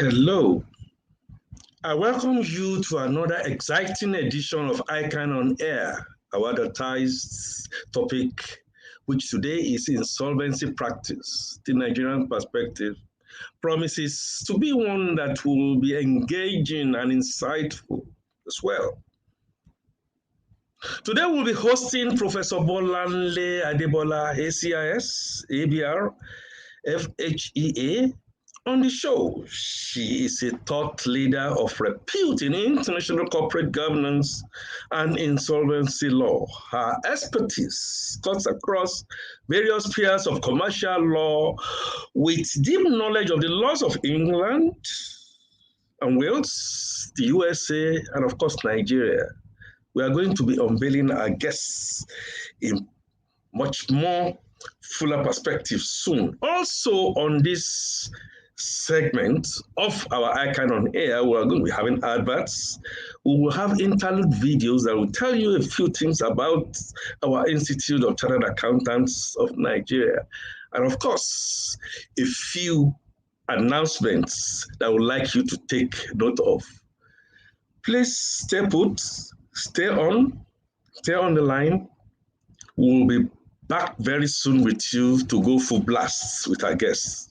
Hello, I welcome you to another exciting edition of ICAN on Air, our advertised topic, which today is insolvency practice. The Nigerian perspective promises to be one that will be engaging and insightful as well. Today we'll be hosting Professor Bolanle Adebola ACIS, ABR, FHEA, on the show. She is a thought leader of repute in international corporate governance and insolvency law. Her expertise cuts across various spheres of commercial law with deep knowledge of the laws of England and Wales, the USA, and of course, Nigeria. We are going to be unveiling our guests in much more fuller perspective soon. Also on this segment of our ICAN on Air, we are going to be having adverts. We will have interlude videos that will tell you a few things about our Institute of Chartered Accountants of Nigeria. And of course, a few announcements that I would like you to take note of. Please stay put, stay on the line. We'll be back very soon with you to go full blast with our guests.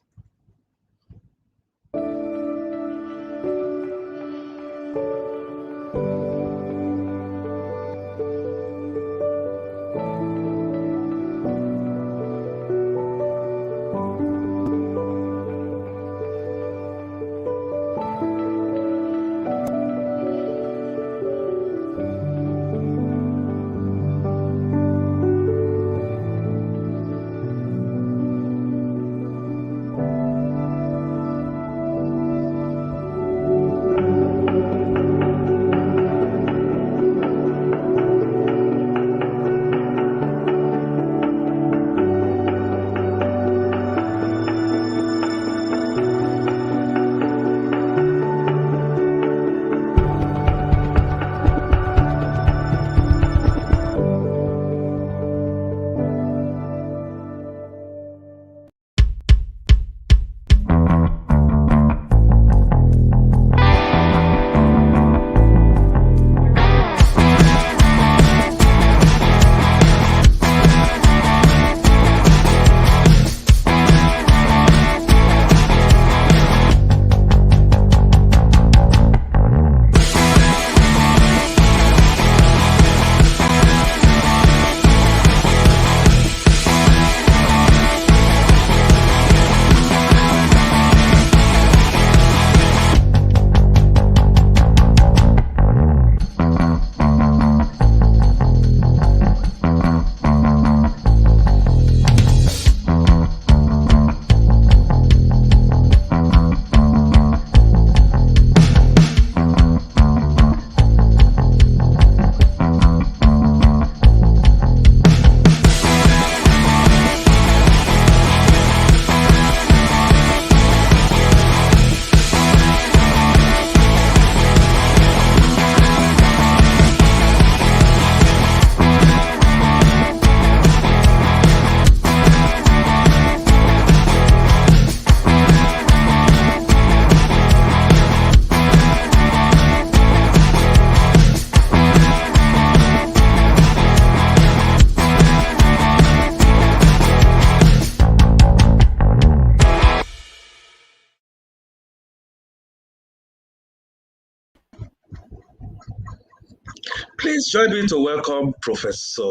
Please join me to welcome Professor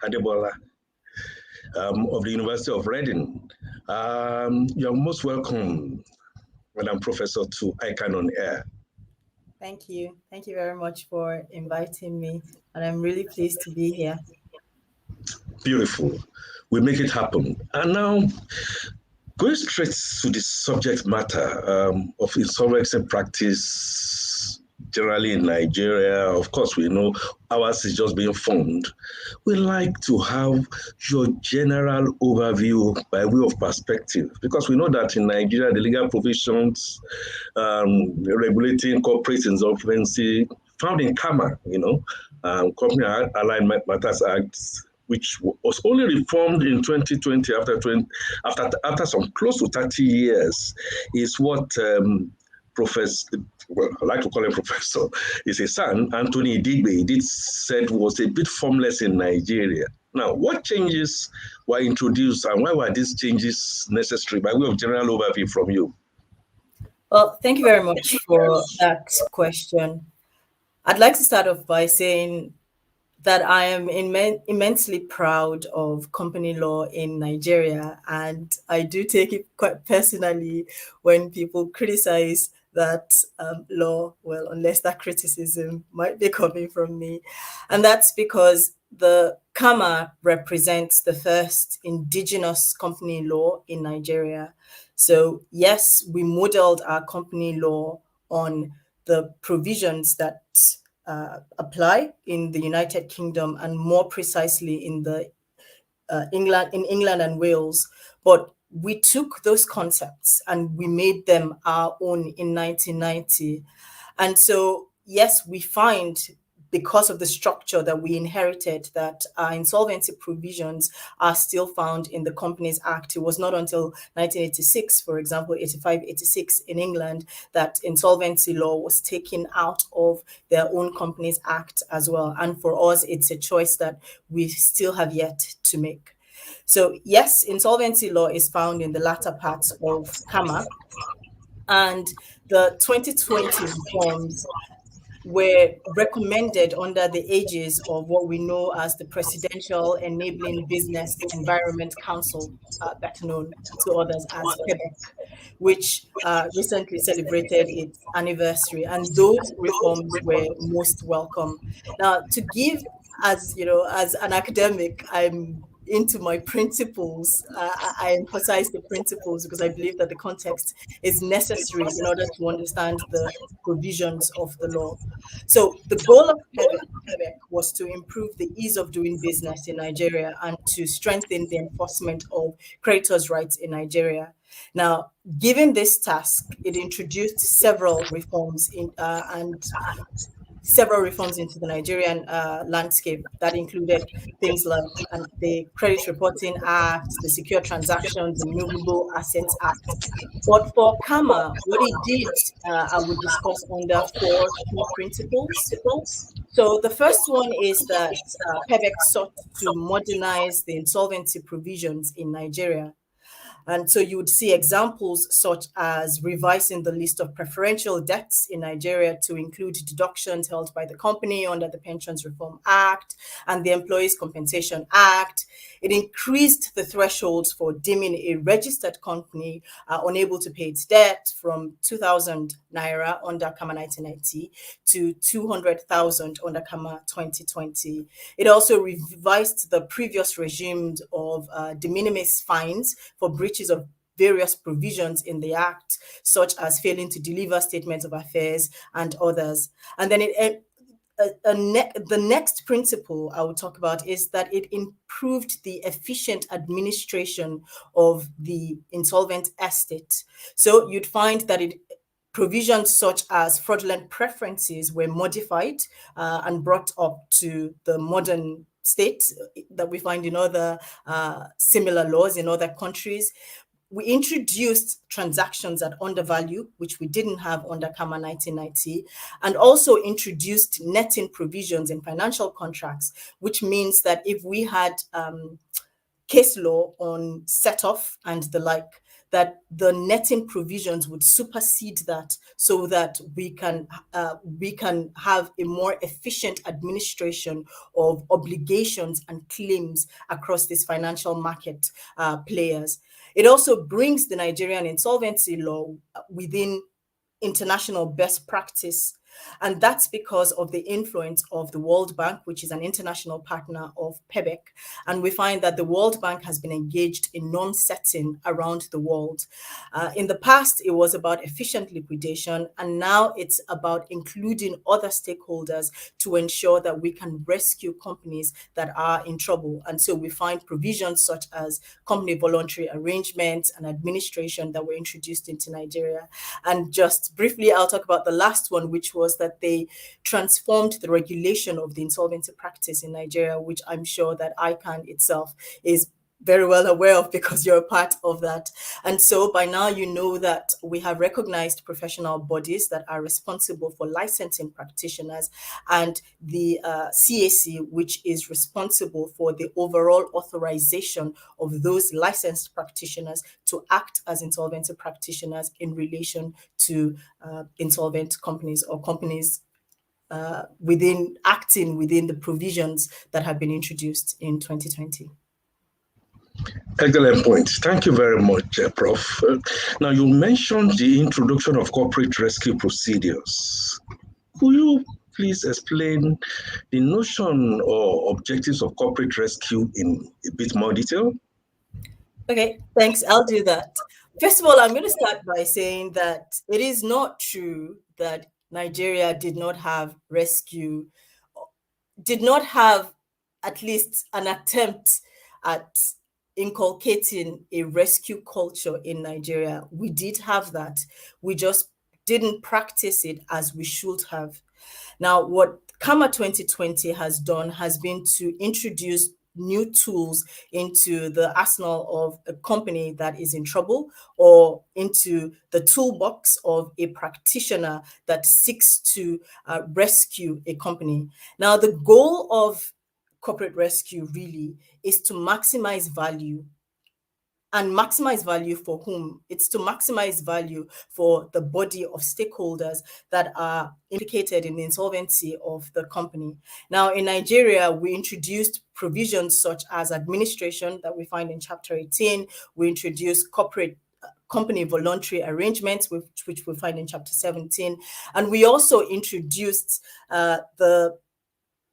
Adebola of the University of Reading. You're most welcome, Madam Professor, to ICAN on Air. Thank you. Thank you very much for inviting me, and I'm really pleased to be here. Beautiful. We make it happen. And now, going straight to the subject matter of insolvency practice generally in Nigeria. Of course, we know ours is just being formed. We like to have your general overview by way of perspective, because we know that in Nigeria, the legal provisions regulating corporate insolvency found in CAMA, Company Allied Matters Act, which was only reformed in 2020 after some close to 30 years, is what Professor, well, I like to call him Professor, is a son, Anthony Digbe, did said was a bit formless in Nigeria. Now, what changes were introduced and why were these changes necessary? By way of general overview from you. Well, thank you very much for that question. I'd like to start off by saying that I am immensely proud of company law in Nigeria, and I do take it quite personally when people criticize that law, well, unless that criticism might be coming from me. And that's because the CAMA represents the first indigenous company law in Nigeria. So yes, we modeled our company law on the provisions that apply in the United Kingdom, and more precisely in the England and Wales. But we took those concepts and we made them our own in 1990. And so, yes, we find, because of the structure that we inherited, that our insolvency provisions are still found in the Companies Act. It was not until 1986, for example, 85, 86 in England, that insolvency law was taken out of their own Companies Act as well. And for us, it's a choice that we still have yet to make. So yes, insolvency law is found in the latter parts of CAMA, and the 2020 reforms were recommended under the aegis of what we know as the Presidential Enabling Business Environment Council, better known to others as PEBEC, which recently celebrated its anniversary. And those reforms were most welcome. Now, to give, as you know, as an academic, I'm into my principles. I emphasize the principles because I believe that the context is necessary in order to understand the provisions of the law. So the goal of PEBEC was to improve the ease of doing business in Nigeria and to strengthen the enforcement of creditors' rights in Nigeria. Now, given this task, it introduced several reforms into the Nigerian landscape that included things like the Credit Reporting Act, the Secure Transactions and Movable Assets Act. But for CAMA, what it did, I would discuss under four key principles. So the first one is that PEBEC sought to modernize the insolvency provisions in Nigeria. And so you would see examples such as revising the list of preferential debts in Nigeria to include deductions held by the company under the Pensions Reform Act and the Employees Compensation Act. It increased the thresholds for deeming a registered company unable to pay its debt from 2,000 naira under CAMA 1990 to 200,000 under CAMA 2020. It also revised the previous regimes of de minimis fines for breaches of various provisions in the Act, such as failing to deliver statements of affairs and others. And then the next principle I will talk about is that it improved the efficient administration of the insolvent estate. So you'd find that provisions such as fraudulent preferences were modified and brought up to the modern state that we find in other similar laws in other countries. We introduced transactions at undervalue, which we didn't have under CAMA 1990, and also introduced netting provisions in financial contracts, which means that if we had case law on set-off and the like, that the netting provisions would supersede that, so that we can have a more efficient administration of obligations and claims across these financial market players. It also brings the Nigerian insolvency law within international best practice. And that's because of the influence of the World Bank, which is an international partner of PEBEC. And we find that the World Bank has been engaged in norm setting around the world. In the past, it was about efficient liquidation, and now it's about including other stakeholders to ensure that we can rescue companies that are in trouble. And so we find provisions such as company voluntary arrangements and administration that were introduced into Nigeria. And just briefly, I'll talk about the last one, which was that they transformed the regulation of the insolvency practice in Nigeria, which I'm sure that ICAN itself is very well aware of because you're a part of that. And so by now, you know that we have recognized professional bodies that are responsible for licensing practitioners, and the CAC, which is responsible for the overall authorization of those licensed practitioners to act as insolvency practitioners in relation to insolvent companies or companies acting within the provisions that have been introduced in 2020. Excellent point. Thank you very much, Prof. Now, you mentioned the introduction of corporate rescue procedures. Could you please explain the notion or objectives of corporate rescue in a bit more detail? Okay, thanks. I'll do that. First of all, I'm going to start by saying that it is not true that Nigeria did not have at least an attempt at inculcating a rescue culture in Nigeria. We did have that. We just didn't practice it as we should have. Now, what CAMA 2020 has done has been to introduce new tools into the arsenal of a company that is in trouble, or into the toolbox of a practitioner that seeks to rescue a company. Now, the goal of corporate rescue really is to maximize value. And maximize value for whom? It's to maximize value for the body of stakeholders that are implicated in the insolvency of the company. Now, in Nigeria, we introduced provisions such as administration that we find in Chapter 18. We introduced corporate company voluntary arrangements, which we find in Chapter 17. And we also introduced the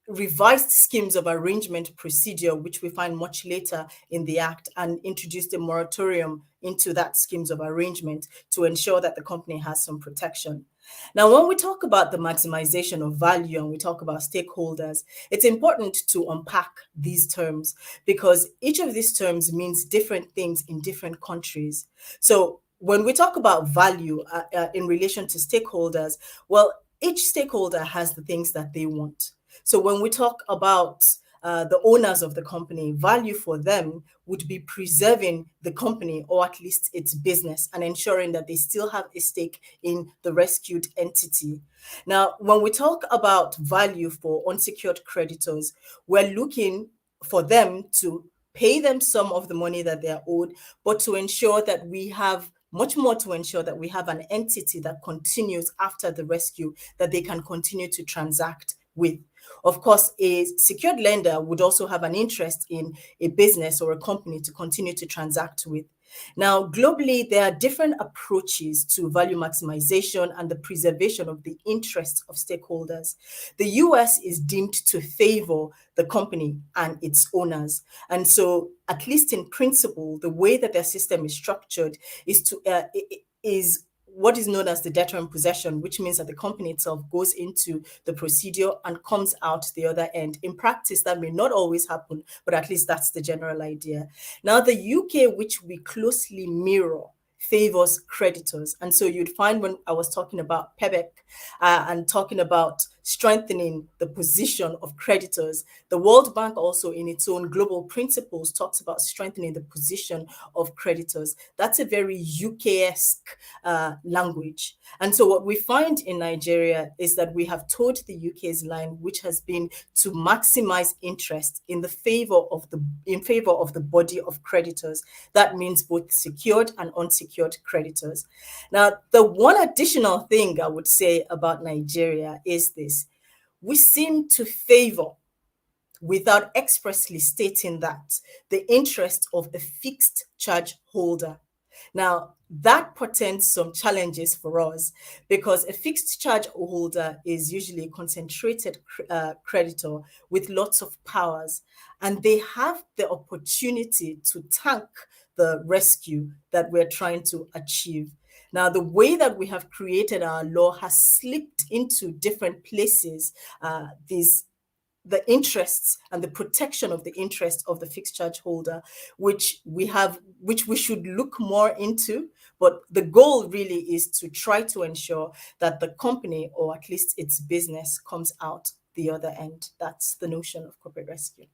revised schemes of arrangement procedure, which we find much later in the Act, and introduced a moratorium into that schemes of arrangement to ensure that the company has some protection. Now, when we talk about the maximization of value and we talk about stakeholders, it's important to unpack these terms because each of these terms means different things in different countries. So when we talk about value in relation to stakeholders, well, each stakeholder has the things that they want. So when we talk about the owners of the company, value for them would be preserving the company, or at least its business, and ensuring that they still have a stake in the rescued entity. Now, when we talk about value for unsecured creditors, we're looking for them to pay them some of the money that they are owed, but to ensure that we have much more to ensure that we have an entity that continues after the rescue, that they can continue to transact with. Of course, a secured lender would also have an interest in a business or a company to continue to transact with. Now, globally, there are different approaches to value maximization and the preservation of the interests of stakeholders. The US is deemed to favor the company and its owners. And so, at least in principle, the way that their system is structured is what is known as the debtor in possession, which means that the company itself goes into the procedure and comes out the other end. In practice, that may not always happen, but at least that's the general idea. Now, the UK, which we closely mirror, favors creditors. And so you'd find when I was talking about PEBEC and talking about strengthening the position of creditors, the World Bank also in its own global principles talks about strengthening the position of creditors. That's a very UK-esque language. And so what we find in Nigeria is that we have towed the UK's line, which has been to maximize interest in favor of the body of creditors. That means both secured and unsecured creditors. Now, the one additional thing I would say about Nigeria is this. We seem to favor, without expressly stating that, the interest of a fixed charge holder. Now, that portends some challenges for us because a fixed charge holder is usually a concentrated creditor with lots of powers, and they have the opportunity to tank the rescue that we're trying to achieve. Now, the way that we have created our law has slipped into different places the interests and the protection of the interests of the fixed charge holder, which we should look more into. But the goal really is to try to ensure that the company, or at least its business, comes out the other end. That's the notion of corporate rescue.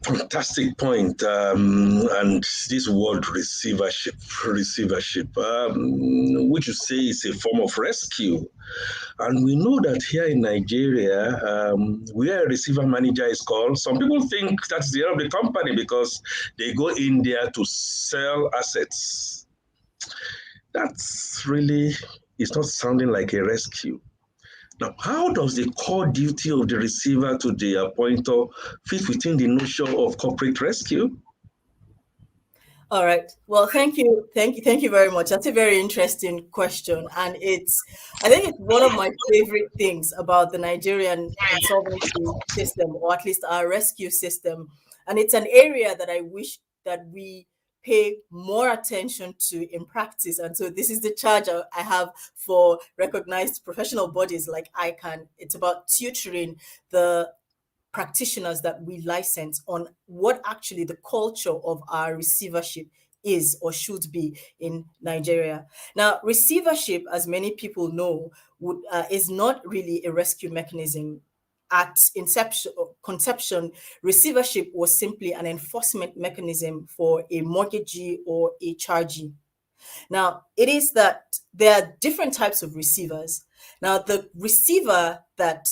Fantastic point. And this word receivership, which you say is a form of rescue. And we know that here in Nigeria, where a receiver manager is called, some people think that's the end of the company because they go in there to sell assets. That's really, it's not sounding like a rescue. Now, how does the core duty of the receiver to the appointer fit within the notion of corporate rescue? All right. Well, thank you very much. That's a very interesting question, and I think it's one of my favorite things about the Nigerian insolvency system, or at least our rescue system, and it's an area that I wish that we pay more attention to in practice. And so, this is the charge I have for recognized professional bodies like ICAN. It's about tutoring the practitioners that we license on what actually the culture of our receivership is or should be in Nigeria. Now, receivership, as many people know, is not really a rescue mechanism. At conception, receivership was simply an enforcement mechanism for a mortgagee or a chargee. Now, it is that there are different types of receivers. Now, the receiver that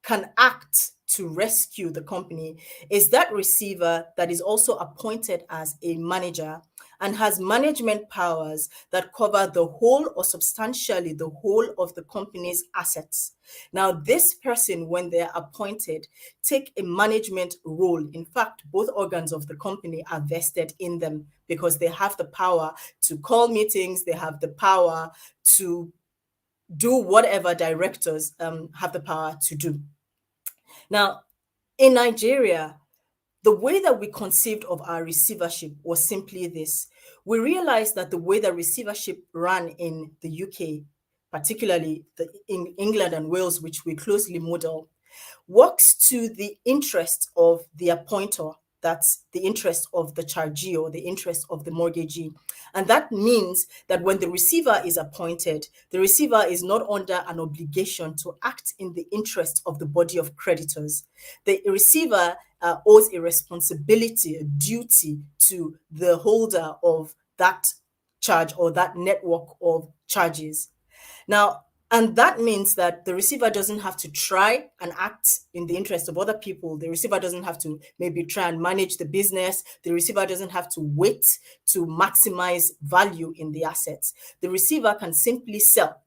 can act to rescue the company is that receiver that is also appointed as a manager and has management powers that cover the whole or substantially the whole of the company's assets. Now, this person, when they're appointed, take a management role. In fact, both organs of the company are vested in them because they have the power to call meetings, they have the power to do whatever directors have the power to do. Now, in Nigeria, the way that we conceived of our receivership was simply this. We realized that the way that receivership ran in the UK, particularly in England and Wales, which we closely model, works to the interest of the appointer. That's the interest of the chargee or the interest of the mortgagee. And that means that when the receiver is appointed, the receiver is not under an obligation to act in the interest of the body of creditors. The receiver owes a responsibility, a duty to the holder of that charge or that network of charges. Now, and that means that the receiver doesn't have to try and act in the interest of other people. The receiver doesn't have to maybe try and manage the business. The receiver doesn't have to wait to maximize value in the assets. The receiver can simply sell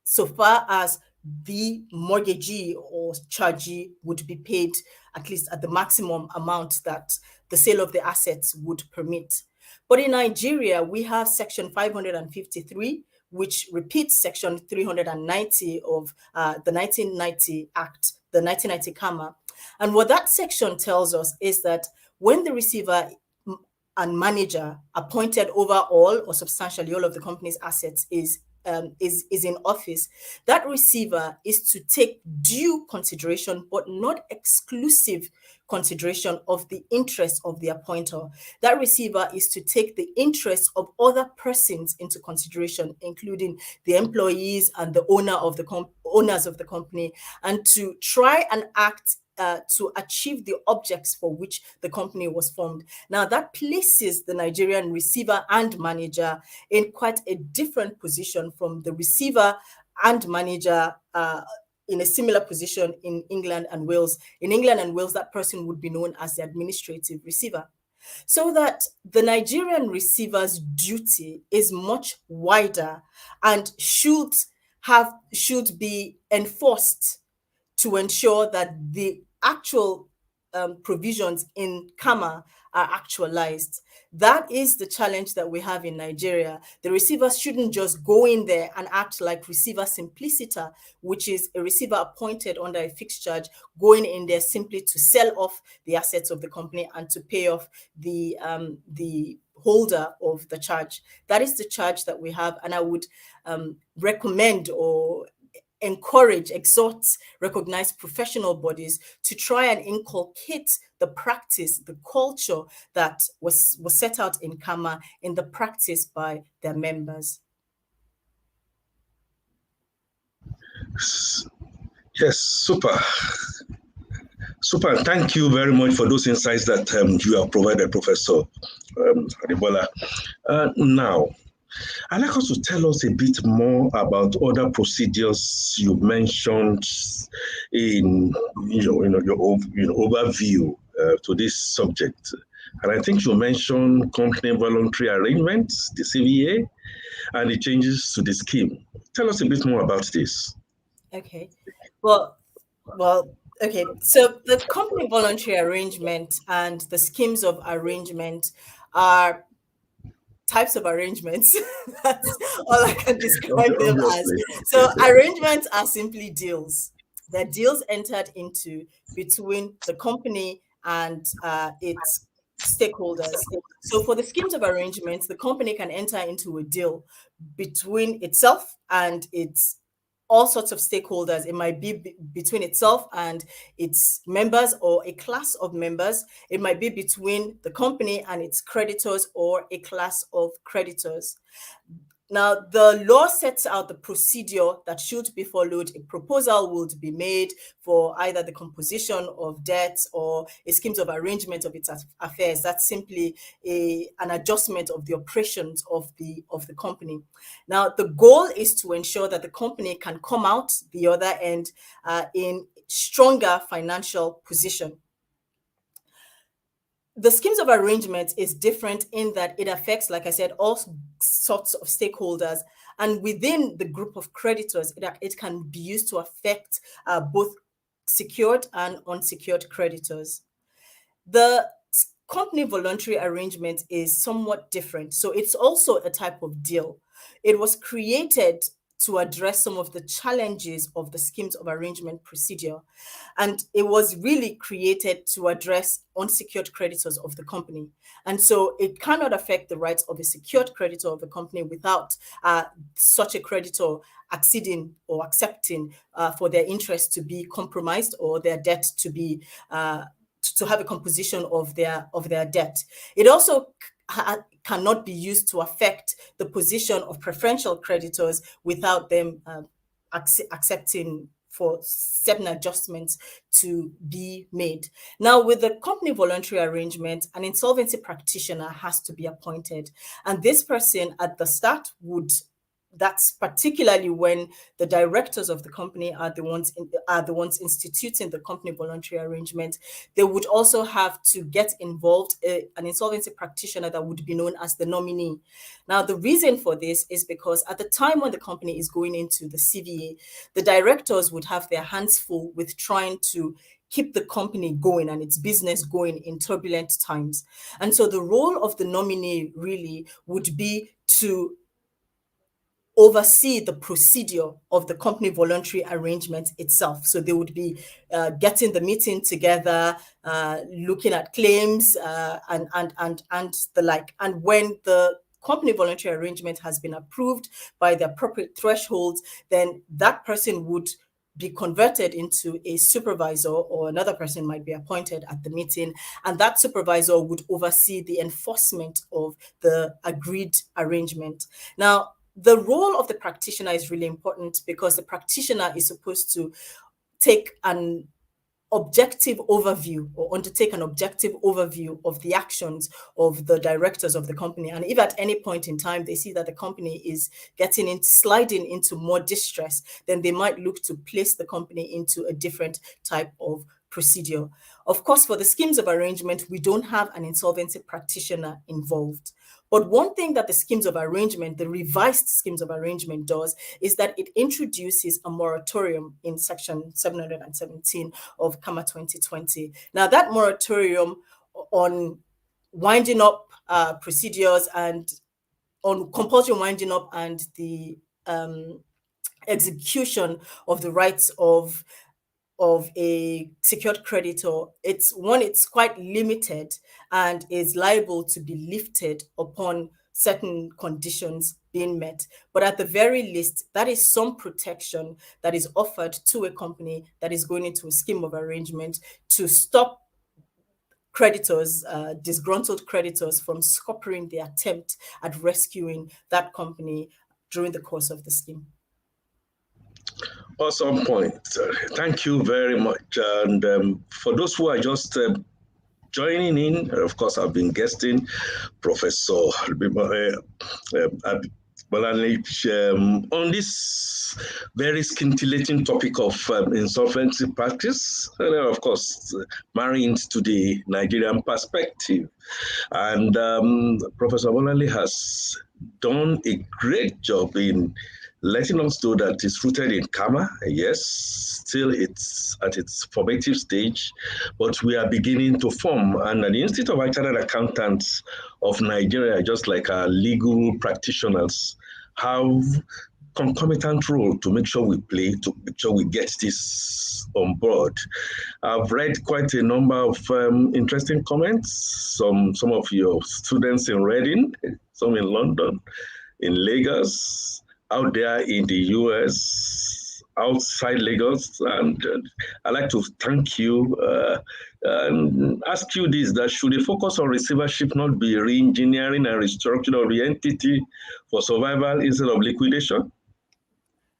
so far as the mortgagee or chargee would be paid at least at the maximum amount that the sale of the assets would permit. But in Nigeria, we have Section 553, which repeats Section 390 of the 1990 Act, the 1990 CAMA. And what that section tells us is that when the receiver and manager appointed over all or substantially all of the company's assets is in office, that receiver is to take due consideration, but not exclusive consideration of the interest of the appointer. That receiver is to take the interest of other persons into consideration, including the employees and the owners of the company, and to try and act to achieve the objects for which the company was formed. Now, that places the Nigerian receiver and manager in quite a different position from the receiver and manager in a similar position in England and Wales. In England and Wales, that person would be known as the administrative receiver. So that the Nigerian receiver's duty is much wider and should be enforced to ensure that the actual provisions in CAMA are actualized. That is the challenge that we have in Nigeria. The receivers shouldn't just go in there and act like receiver simpliciter, which is a receiver appointed under a fixed charge, going in there simply to sell off the assets of the company and to pay off the holder of the charge. That is the charge that we have, and I would recommend or exhort recognized professional bodies to try and inculcate the practice, the culture that was set out in CAMA in the practice by their members. Yes, super. Super. Thank you very much for those insights that you have provided, Professor Adebola. Now, I'd like us to tell us a bit more about other procedures you mentioned in your overview to this subject. And I think you mentioned company voluntary arrangements, the CVA, and the changes to the scheme. Tell us a bit more about this. Okay. Well, okay. So the company voluntary arrangement and the schemes of arrangement are types of arrangements. That's all I can describe them as. Obviously. So arrangements are simply deals. They're deals entered into between the company and its stakeholders. So for the schemes of arrangements, the company can enter into a deal between itself and its all sorts of stakeholders. It might be between itself and its members or a class of members. It might be between the company and its creditors or a class of creditors. Now, the law sets out the procedure that should be followed. A proposal would be made for either the composition of debts or a schemes of arrangement of its affairs. That's simply an adjustment of the operations of the company. Now, the goal is to ensure that the company can come out the other end in stronger financial position. The schemes of arrangement is different in that it affects, like I said, all sorts of stakeholders. And within the group of creditors, it can be used to affect both secured and unsecured creditors. The company voluntary arrangement is somewhat different. So it's also a type of deal. It was created to address some of the challenges of the schemes of arrangement procedure. And it was really created to address unsecured creditors of the company. And so it cannot affect the rights of a secured creditor of the company without such a creditor acceding or accepting for their interest to be compromised or their debt to be to have a composition of their debt. It also cannot be used to affect the position of preferential creditors without them accepting for certain adjustments to be made. Now, with the company voluntary arrangement, an insolvency practitioner has to be appointed. And this person at the start that's particularly when the directors of the company are the ones instituting the company voluntary arrangement. They would also have to get involved, an insolvency practitioner that would be known as the nominee. Now, the reason for this is because at the time when the company is going into the CVA, the directors would have their hands full with trying to keep the company going and its business going in turbulent times. And so the role of the nominee really would be to oversee the procedure of the company voluntary arrangement itself. So they would be getting the meeting together, looking at claims and the like. And when the company voluntary arrangement has been approved by the appropriate thresholds, then that person would be converted into a supervisor, or another person might be appointed at the meeting, and that supervisor would oversee the enforcement of the agreed arrangement. Now, the role of the practitioner is really important because the practitioner is supposed to take an objective overview or undertake an objective overview of the actions of the directors of the company. And if at any point in time they see that the company is sliding into more distress, then they might look to place the company into a different type of procedure. Of course, for the schemes of arrangement, we don't have an insolvency practitioner involved. But one thing that the schemes of arrangement, the revised schemes of arrangement does is that it introduces a moratorium in section 717 of CAMA 2020. Now, that moratorium on winding up procedures and on compulsory winding up and the execution of the rights of a secured creditor, it's quite limited and is liable to be lifted upon certain conditions being met. But at the very least, that is some protection that is offered to a company that is going into a scheme of arrangement to stop creditors, disgruntled creditors, from scuppering the attempt at rescuing that company during the course of the scheme. Awesome point. Thank you very much. And for those who are just joining in, of course, I've been guesting Professor Bolanle on this very scintillating topic of insolvency practice, and of course, marrying to the Nigerian perspective. And Professor Bolanle has done a great job in letting us know that it's rooted in CAMA. Yes, still it's at its formative stage, but we are beginning to form. And the Institute of Chartered Accountants of Nigeria, just like our legal practitioners, have concomitant role to make sure we play, to make sure we get this on board. I've read quite a number of interesting comments. Some of your students in Reading, some in London, in Lagos, out there in the US, outside Lagos. And I'd like to thank you and ask you this, that should a focus on receivership not be re-engineering and restructuring of the entity for survival instead of liquidation?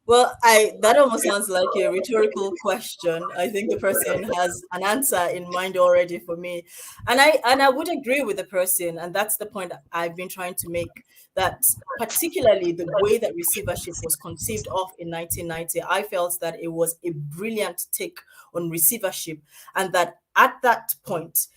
Well, that almost sounds like a rhetorical question. I think the person has an answer in mind already for me. And I would agree with the person, and that's the point I've been trying to make, that particularly the way that receivership was conceived of in 1990, I felt that it was a brilliant take on receivership, and that at that point,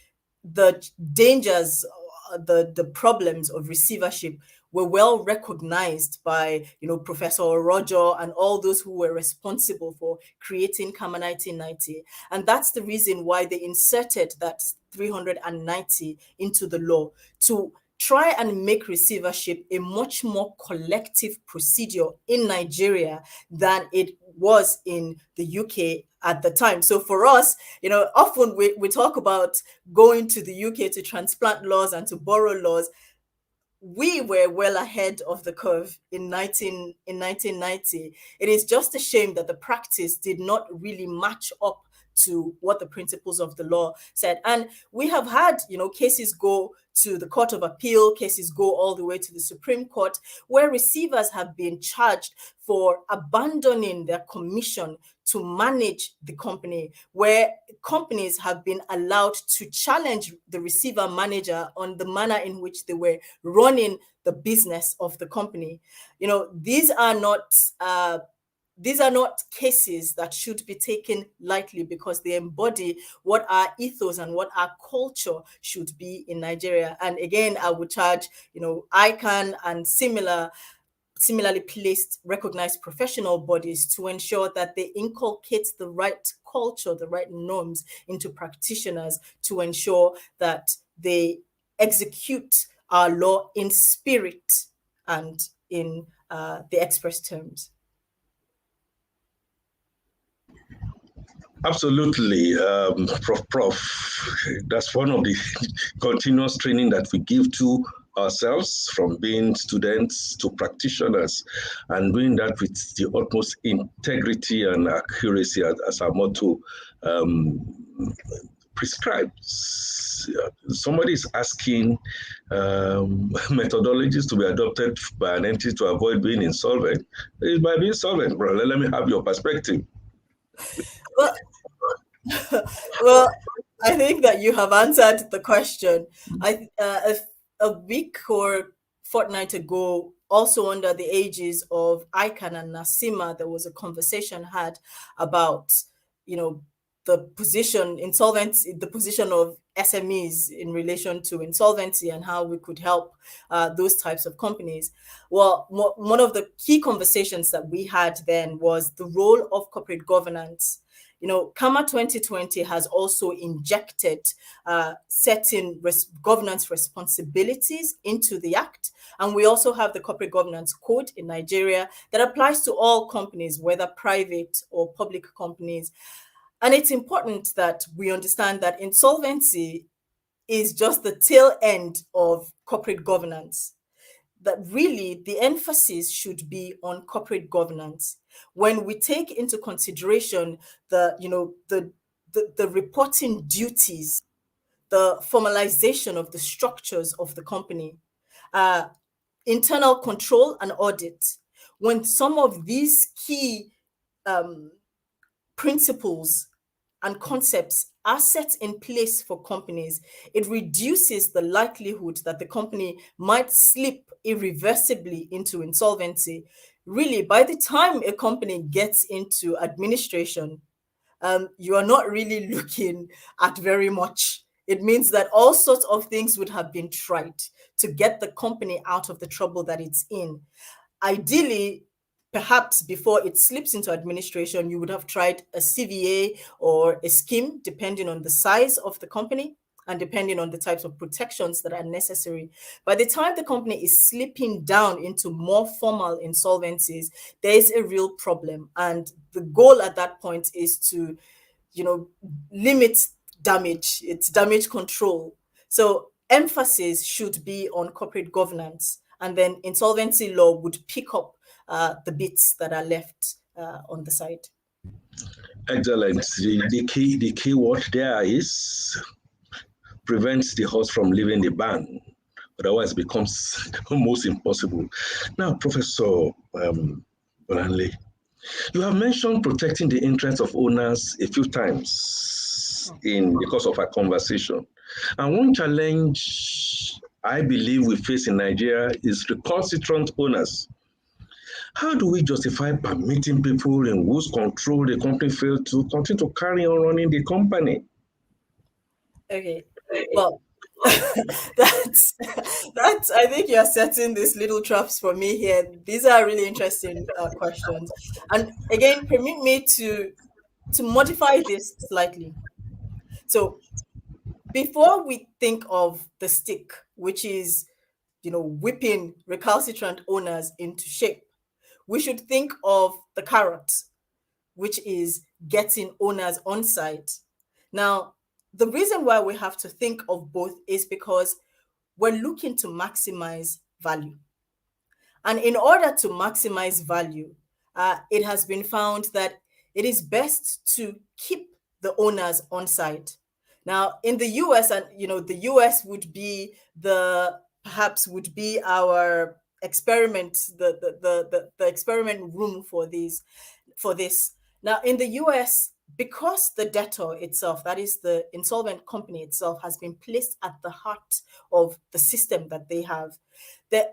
the dangers, the problems of receivership were well recognized by, Professor Roger and all those who were responsible for creating CAMA 1990. And that's the reason why they inserted that 390 into the law, to try and make receivership a much more collective procedure in Nigeria than it was in the UK at the time. So for us, often we talk about going to the UK to transplant laws and to borrow laws. We were well ahead of the curve in 1990. It is just a shame that the practice did not really match up to what the principles of the law said. And we have had, cases go to the Court of Appeal, cases go all the way to the Supreme Court, where receivers have been charged for abandoning their commission to manage the company, where companies have been allowed to challenge the receiver manager on the manner in which they were running the business of the company. These are not cases that should be taken lightly, because they embody what our ethos and what our culture should be in Nigeria. And again, I would charge, ICAN and similarly placed recognized professional bodies to ensure that they inculcate the right culture, the right norms into practitioners, to ensure that they execute our law in spirit and in the express terms. Absolutely, Prof. That's one of the continuous training that we give to ourselves, from being students to practitioners, and doing that with the utmost integrity and accuracy as our motto prescribes. Somebody is asking methodologies to be adopted by an entity to avoid being insolvent. It might be insolvent, bro. Let me have your perspective. Well, I think that you have answered the question. A week or fortnight ago, also under the aegis of ICAN and NASIMA, there was a conversation had about, the position of SMEs in relation to insolvency and how we could help those types of companies. Well, one of the key conversations that we had then was the role of corporate governance. CAMA 2020 has also injected certain governance responsibilities into the Act. And we also have the Corporate Governance Code in Nigeria that applies to all companies, whether private or public companies. And it's important that we understand that insolvency is just the tail end of corporate governance, that really the emphasis should be on corporate governance. When we take into consideration the reporting duties, the formalization of the structures of the company, internal control and audit, when some of these key principles and concepts are set in place for companies, it reduces the likelihood that the company might slip irreversibly into insolvency. Really, by the time a company gets into administration, you are not really looking at very much. It means that all sorts of things would have been tried to get the company out of the trouble that it's in. Ideally, perhaps before it slips into administration, you would have tried a CVA or a scheme, depending on the size of the company and depending on the types of protections that are necessary. By the time the company is slipping down into more formal insolvencies, there is a real problem. And the goal at that point is to, limit damage. It's damage control. So emphasis should be on corporate governance, and then insolvency law would pick up the bits that are left on the side. Excellent. The key word there is prevents the horse from leaving the barn. Otherwise, it becomes almost impossible. Now, Professor Bolanle, you have mentioned protecting the interests of owners a few times in the course of our conversation. And one challenge I believe we face in Nigeria is recalcitrant owners. How do we justify permitting people in whose control the company failed to continue to carry on running the company? Okay, well, that's I think you're setting these little traps for me here. These are really interesting questions, and again, permit me to modify this slightly. So before we think of the stick, which is whipping recalcitrant owners into shape, we should think of the carrot, which is getting owners on side. Now, the reason why we have to think of both is because we're looking to maximize value. And in order to maximize value, it has been found that it is best to keep the owners on side. Now, in the US, and the US would be perhaps would be our experiment, the experiment room for this. Now, in the US, because the debtor itself, that is the insolvent company itself, has been placed at the heart of the system that they have,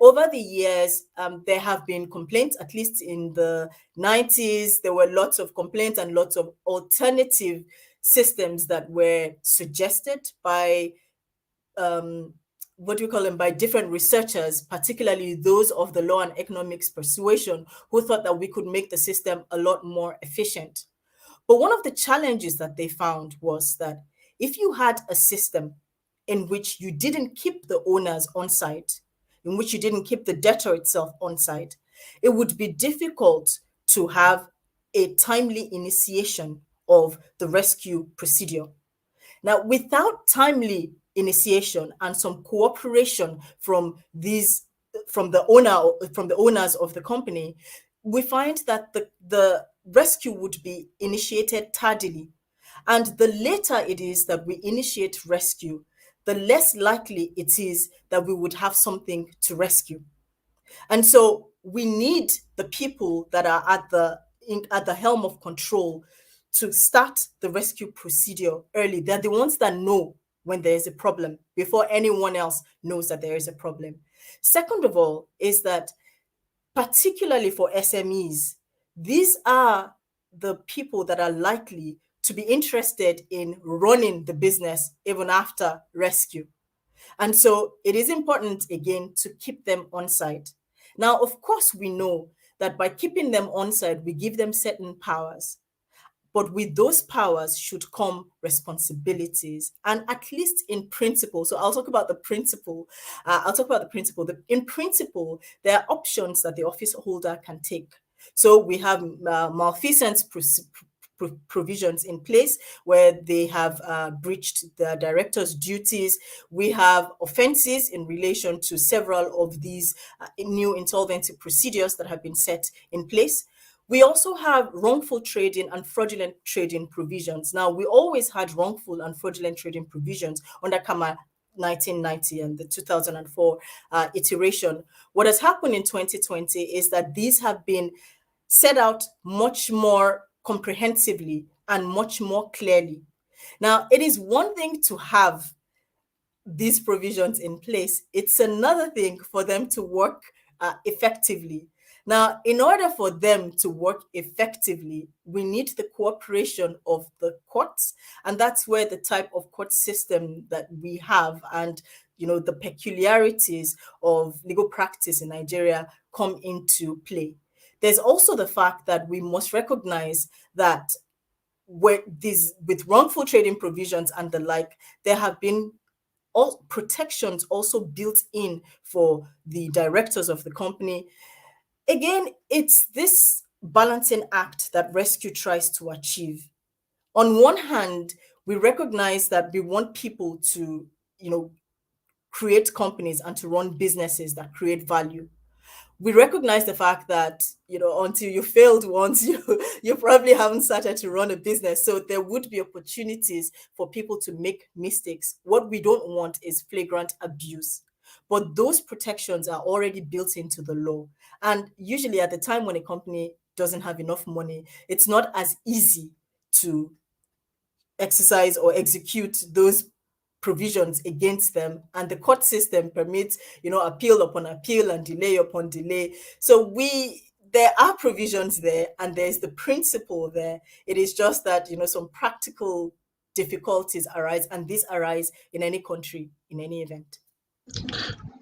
over the years, there have been complaints. At least in the 90s, there were lots of complaints and lots of alternative systems that were suggested by by different researchers, particularly those of the law and economics persuasion, who thought that we could make the system a lot more efficient. But one of the challenges that they found was that if you had a system in which you didn't keep the owners on site, in which you didn't keep the debtor itself on site, it would be difficult to have a timely initiation of the rescue procedure. Now, without timely initiation and some cooperation from the owners of the company, we find that the rescue would be initiated tardily. And the later it is that we initiate rescue, the less likely it is that we would have something to rescue. And so we need the people that are at the helm of control to start the rescue procedure early. They're the ones that know when there is a problem before anyone else knows that there is a problem. Second of all, is that particularly for SMEs, these are the people that are likely to be interested in running the business even after rescue. And so it is important, again, to keep them on site. Now, of course, we know that by keeping them on site, we give them certain powers. But with those powers should come responsibilities, and at least in principle. So I'll talk about the principle. In principle, there are options that the office holder can take. So we have malfeasance provisions in place where they have breached the director's duties. We have offenses in relation to several of these new insolvency procedures that have been set in place. We also have wrongful trading and fraudulent trading provisions. Now, we always had wrongful and fraudulent trading provisions under CAMA 1990 and the 2004 iteration. What has happened in 2020 is that these have been set out much more comprehensively and much more clearly. Now, it is one thing to have these provisions in place. It's another thing for them to work effectively. Now, in order for them to work effectively, we need the cooperation of the courts, and that's where the type of court system that we have and the peculiarities of legal practice in Nigeria come into play. There's also the fact that we must recognize that with wrongful trading provisions and the like, there have been all protections also built in for the directors of the company. Again, it's this balancing act that Rescue tries to achieve. On one hand, we recognize that we want people to, create companies and to run businesses that create value. We recognize the fact that until you failed once, you probably haven't started to run a business. So there would be opportunities for people to make mistakes. What we don't want is flagrant abuse. But those protections are already built into the law. And usually at the time when a company doesn't have enough money, it's not as easy to exercise or execute those provisions against them, and the court system permits appeal upon appeal and delay upon delay. So there are provisions there and there's the principle there. It is just that some practical difficulties arise, and these arise in any country in any event.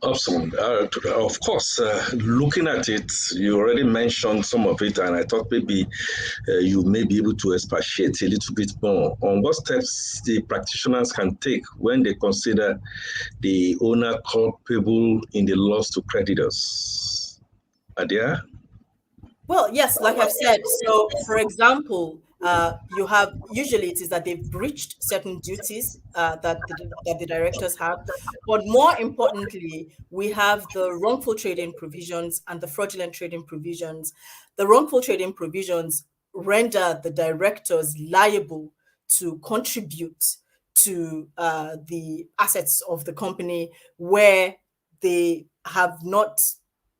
Awesome. Of course, looking at it, you already mentioned some of it, and I thought maybe you may be able to expatiate a little bit more on what steps the practitioners can take when they consider the owner culpable in the loss to creditors. Adia? Well, yes, like I've said. So, for example, you have usually it is that they've breached certain duties that the directors have, but more importantly, we have the wrongful trading provisions and the fraudulent trading provisions. The wrongful trading provisions render the directors liable to contribute to the assets of the company where they have not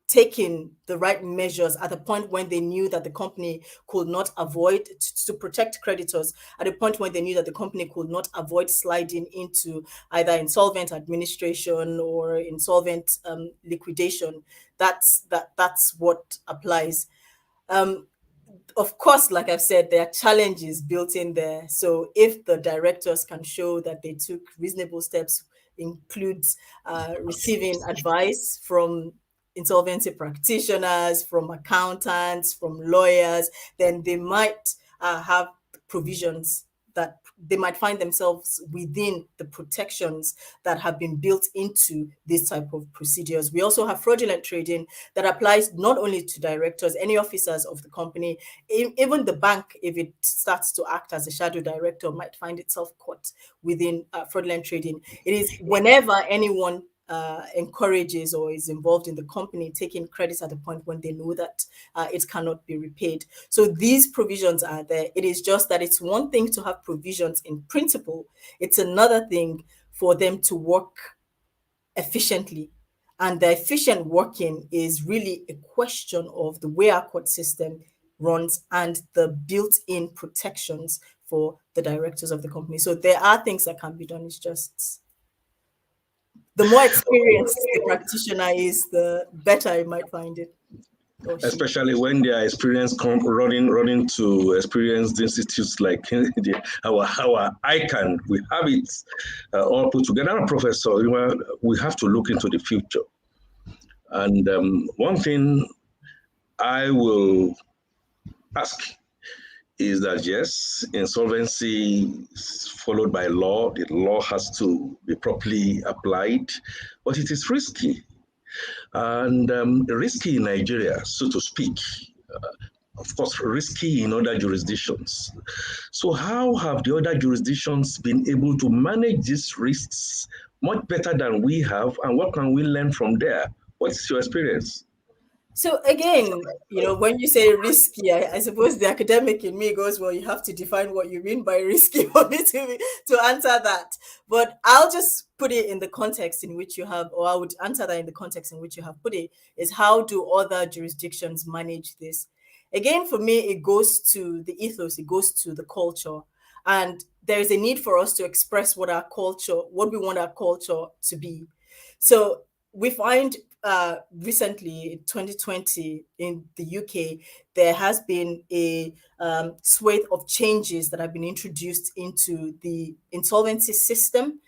taking the right measures at the point when they knew that the company could not avoid to protect creditors, at a point when they knew that the company could not avoid sliding into either insolvent administration or insolvent liquidation. That's what applies. Of course, like I've said, there are challenges built in there. So if the directors can show that they took reasonable steps, includes receiving advice from insolvency practitioners, from accountants, from lawyers, then they might have provisions that they might find themselves within the protections that have been built into this type of procedures. We also have fraudulent trading that applies not only to directors, any officers of the company, even the bank, if it starts to act as a shadow director, might find itself caught within fraudulent trading. It is whenever anyone encourages or is involved in the company taking credits at a point when they know that it cannot be repaid. So these provisions are there. It is just that it's one thing to have provisions in principle. It's another thing for them to work efficiently. And the efficient working is really a question of the way our court system runs and the built-in protections for the directors of the company. So there are things that can be done. It's just the more experienced the practitioner is, the better you might find it. Especially when they are experienced running to experienced institutes like our ICAN. We have it all put together. Professor, we have to look into the future. And one thing I will ask is that, yes, insolvency is followed by law. The law has to be properly applied, but it is risky. And risky in Nigeria, so to speak. Of course, risky in other jurisdictions. So how have the other jurisdictions been able to manage these risks much better than we have, and what can we learn from there? What's your experience? So again, when you say risky, I suppose the academic in me goes, well, you have to define what you mean by risky for me to answer that. But I'll just put it in the context in which you have, or I would answer that in the context in which you have put it, is how do other jurisdictions manage this? Again, for me, it goes to the ethos, it goes to the culture. And there is a need for us to express what we want our culture to be. So we find recently in 2020 in the UK, there has been a swathe of changes that have been introduced into the insolvency system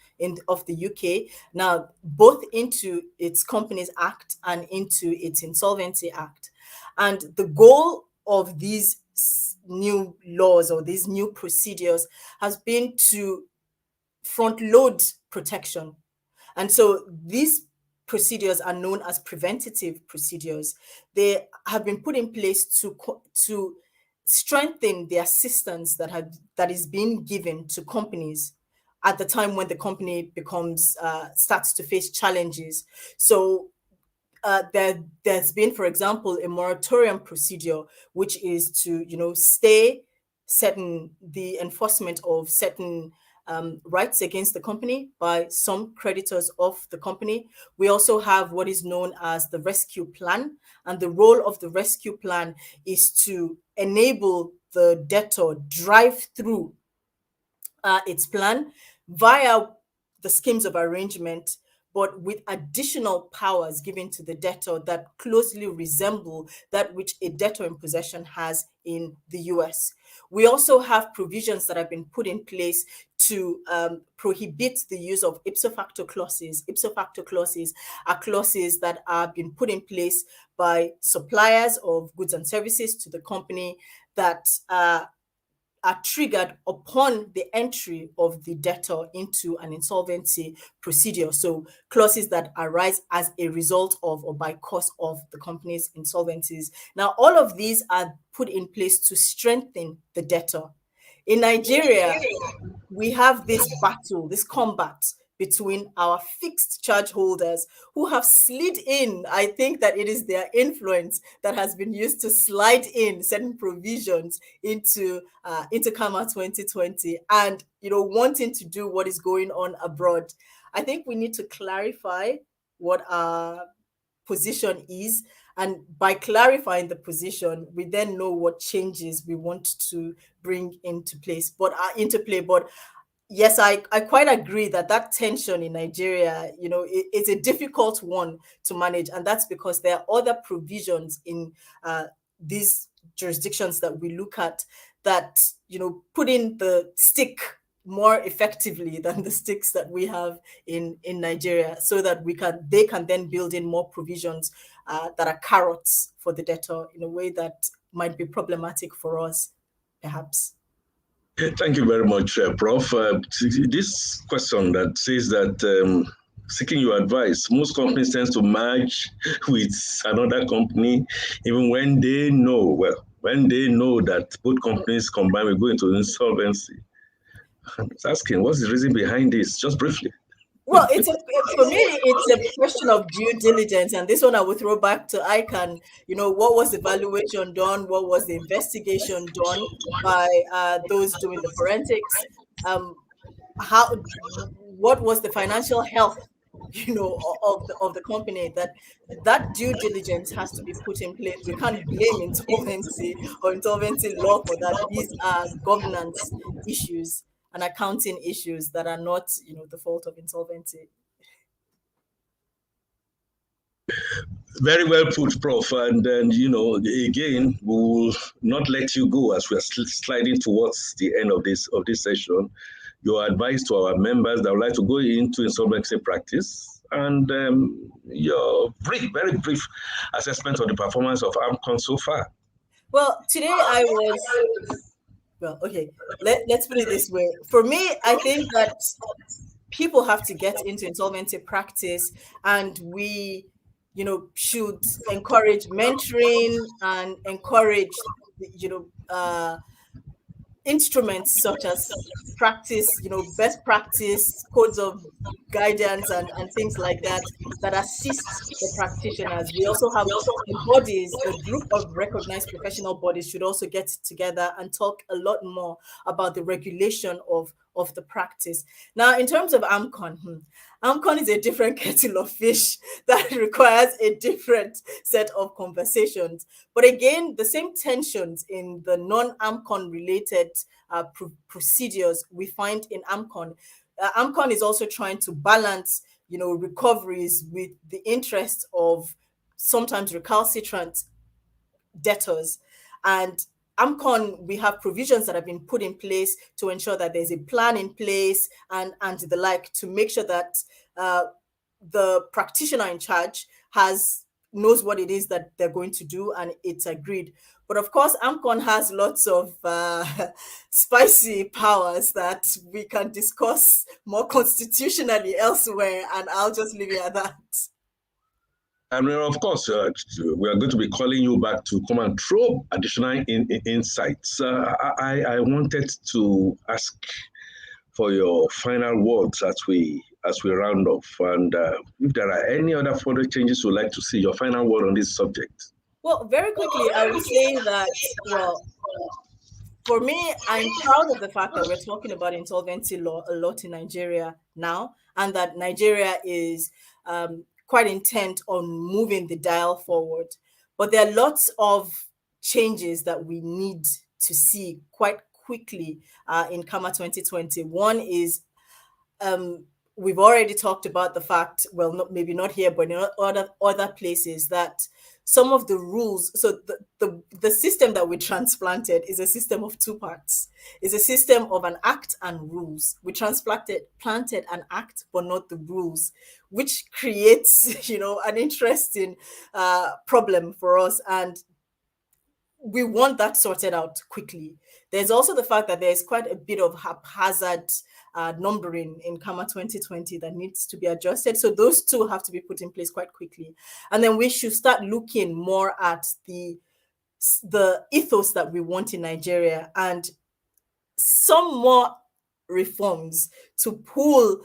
of the UK, now both into its Companies Act and into its Insolvency Act. And the goal of these new laws or these new procedures has been to front load protection. And so these procedures are known as preventative procedures. They have been put in place to strengthen the assistance that is being given to companies at the time when the company starts to face challenges. So there's been, for example, a moratorium procedure, which is to stay the enforcement of certain rights against the company by some creditors of the company. We also have what is known as the rescue plan, and the role of the rescue plan is to enable the debtor drive through its plan via the schemes of arrangement, but with additional powers given to the debtor that closely resemble that which a debtor in possession has in the US. We also have provisions that have been put in place to prohibit the use of ipso facto clauses. Ipso facto clauses are clauses that have been put in place by suppliers of goods and services to the company that are triggered upon the entry of the debtor into an insolvency procedure. So clauses that arise as a result of or by cause of the company's insolvencies. Now, all of these are put in place to strengthen the debtor. In Nigeria, we have this battle, this combat between our fixed charge holders who have slid in. I think that it is their influence that has been used to slide in certain provisions into CAMA 2020 and wanting to do what is going on abroad. I think we need to clarify what our position is, and by clarifying the position, we then know what changes we want to bring into place. But yes, I quite agree that tension in Nigeria, it's a difficult one to manage. And that's because there are other provisions in these jurisdictions that we look at that, put in the stick more effectively than the sticks that we have in Nigeria, so that they can then build in more provisions that are carrots for the debtor in a way that might be problematic for us, perhaps. Thank you very much, Prof. This question that says that seeking your advice, most companies tend to merge with another company, even when they know that both companies combined will go into insolvency. I'm asking, what's the reason behind this? Just briefly. Well, for me, it's a question of due diligence, and this one I will throw back to ICAN. What was the valuation done? What was the investigation done by those doing the forensics? What was the financial health, of the company? That due diligence has to be put in place. We can't blame insolvency or insolvency law for that. These are governance issues and accounting issues that are not, the fault of insolvency. Very well put, Prof. And then, again, we will not let you go as we are sliding towards the end of this session. Your advice to our members that would like to go into insolvency practice and your very brief assessment of the performance of AMCON so far. Well, today let's put it this way. For me, I think that people have to get into insolvency practice, and we, should encourage mentoring and encourage, instruments such as practice, best practice, codes of guidance and things like that, that assist the practitioners. We also have the bodies, the group of recognized professional bodies should also get together and talk a lot more about the regulation of the practice. Now, in terms of AMCON, AMCON is a different kettle of fish that requires a different set of conversations. But again, the same tensions in the non-AMCON related procedures we find in AMCON. AMCON is also trying to balance, recoveries with the interests of sometimes recalcitrant debtors. And AMCON, we have provisions that have been put in place to ensure that there's a plan in place and the like, to make sure that the practitioner in charge knows what it is that they're going to do and it's agreed. But of course, AMCON has lots of spicy powers that we can discuss more constitutionally elsewhere, and I'll just leave it at that. And of course, we are going to be calling you back to come and throw additional insights. I wanted to ask for your final words as we round off, and if there are any other further changes you'd like to see, your final word on this subject. Well, very quickly, I would say that, for me, I'm proud of the fact that we're talking about insolvency law a lot in Nigeria now, and that Nigeria is quite intent on moving the dial forward. But there are lots of changes that we need to see quite quickly in CAMA 2020. One is, we've already talked about the fact, well, maybe not here, but in other places, that some of the rules, so the system that we transplanted is a system of two parts. It's a system of an act and rules. We planted an act, but not the rules, which creates, an interesting problem for us. And we want that sorted out quickly. There's also the fact that there's quite a bit of haphazard numbering in CAMA 2020 that needs to be adjusted. So those two have to be put in place quite quickly. And then we should start looking more at the ethos that we want in Nigeria and some more reforms to pull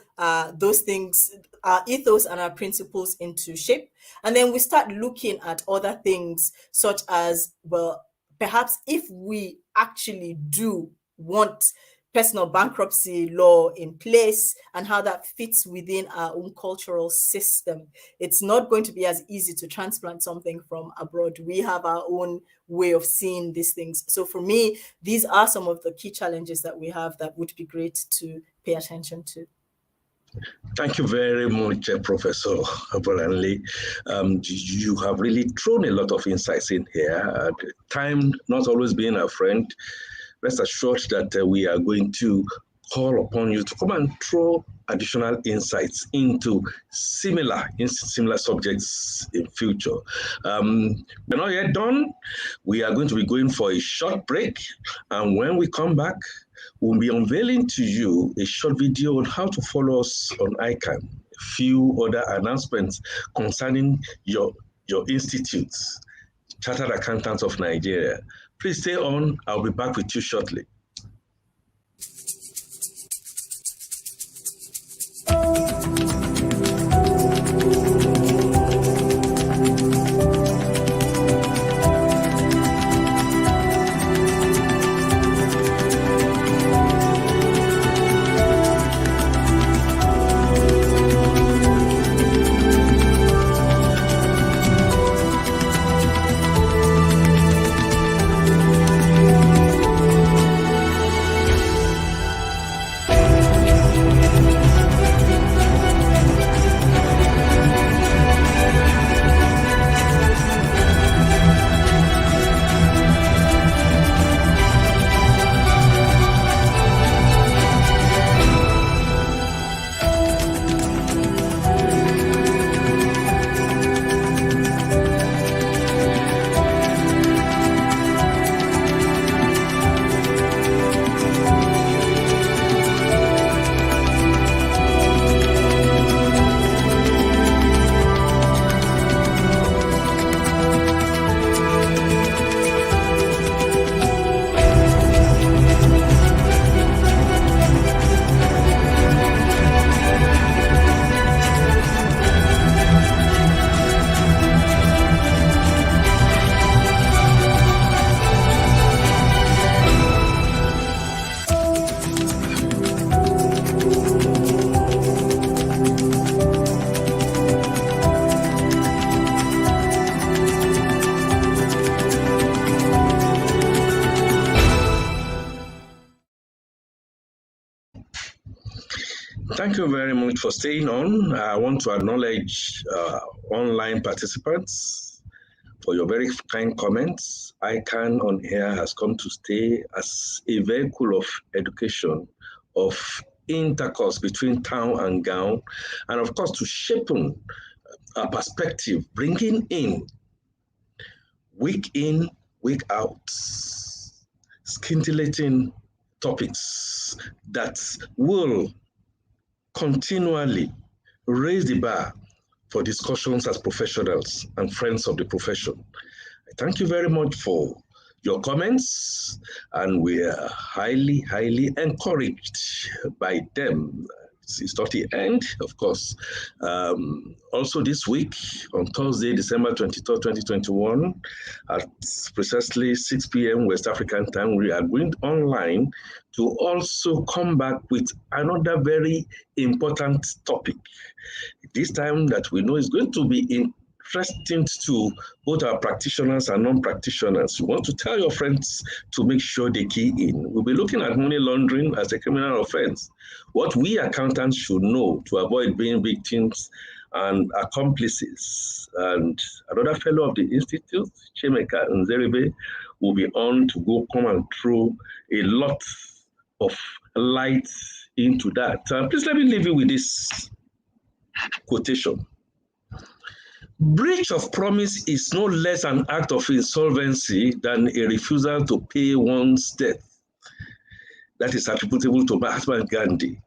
those things, our ethos and our principles, into shape. And then we start looking at other things such as, well, perhaps if we actually do want personal bankruptcy law in place and how that fits within our own cultural system. It's not going to be as easy to transplant something from abroad. We have our own way of seeing these things. So for me, these are some of the key challenges that we have that would be great to pay attention to. Thank you very much, Professor Bolanle. You have really thrown a lot of insights in here. Time not always being a friend. Rest assured that we are going to call upon you to come and throw additional insights into similar subjects in future. We're not yet done. We are going to be going for a short break. And when we come back, we'll be unveiling to you a short video on how to follow us on ICAN, a few other announcements concerning your institutes, Chartered Accountants of Nigeria. Please stay on. I'll be back with you shortly. Thank you very much for staying on. I want to acknowledge online participants for your very kind comments. ICAN on Air has come to stay as a vehicle of education, of intercourse between town and gown, and of course to shape a perspective, bringing in, week out, scintillating topics that will continually raise the bar for discussions as professionals and friends of the profession. I thank you very much for your comments, and we are highly, highly encouraged by them. It's not the end, of course. Also this week, on Thursday, December 23rd, 2021, at precisely 6 p.m. West African time, we are going online to also come back with another very important topic. This time that we know is going to be interesting to both our practitioners and non-practitioners. You want to tell your friends to make sure they key in. We'll be looking at money laundering as a criminal offense. What we accountants should know to avoid being victims and accomplices. And another fellow of the Institute, Chemeka Nzeribe, will be on to come and throw a lot of light into that. Please let me leave you with this quotation. Breach of promise is no less an act of insolvency than a refusal to pay one's debt. That is attributable to Mahatma Gandhi.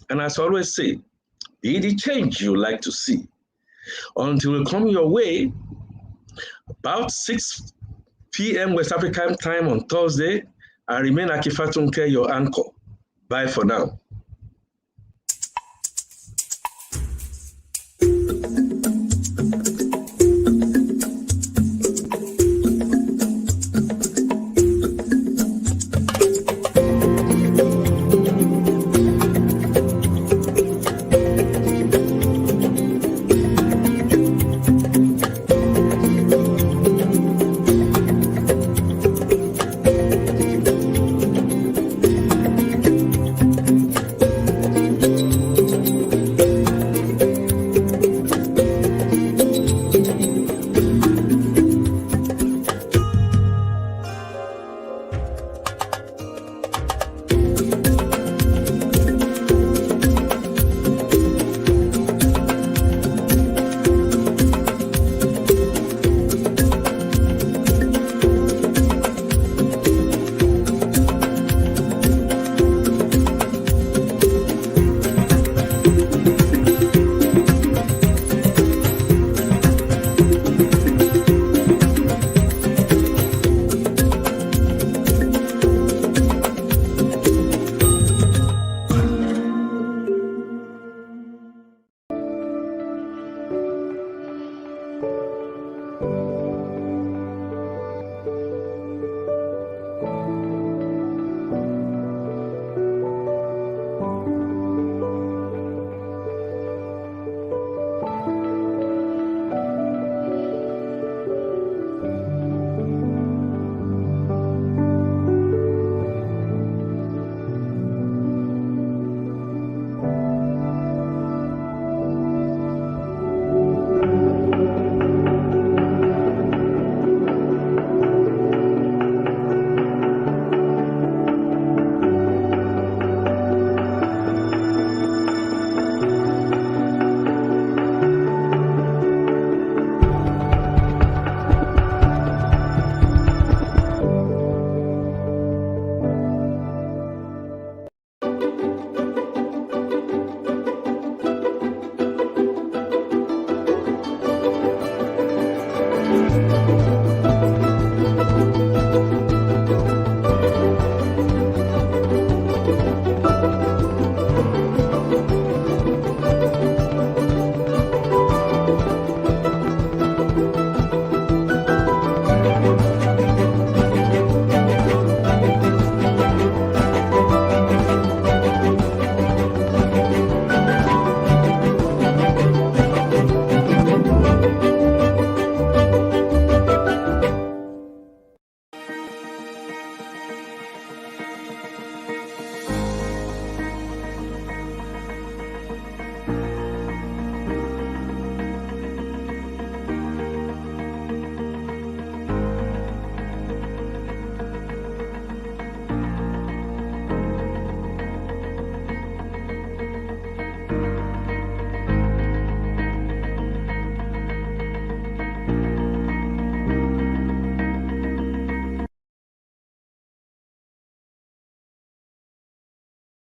And as I always say, be the change you like to see. Until we come your way, about 6 p.m. West African time on Thursday, I remain Akifatunke, your anchor. Bye for now.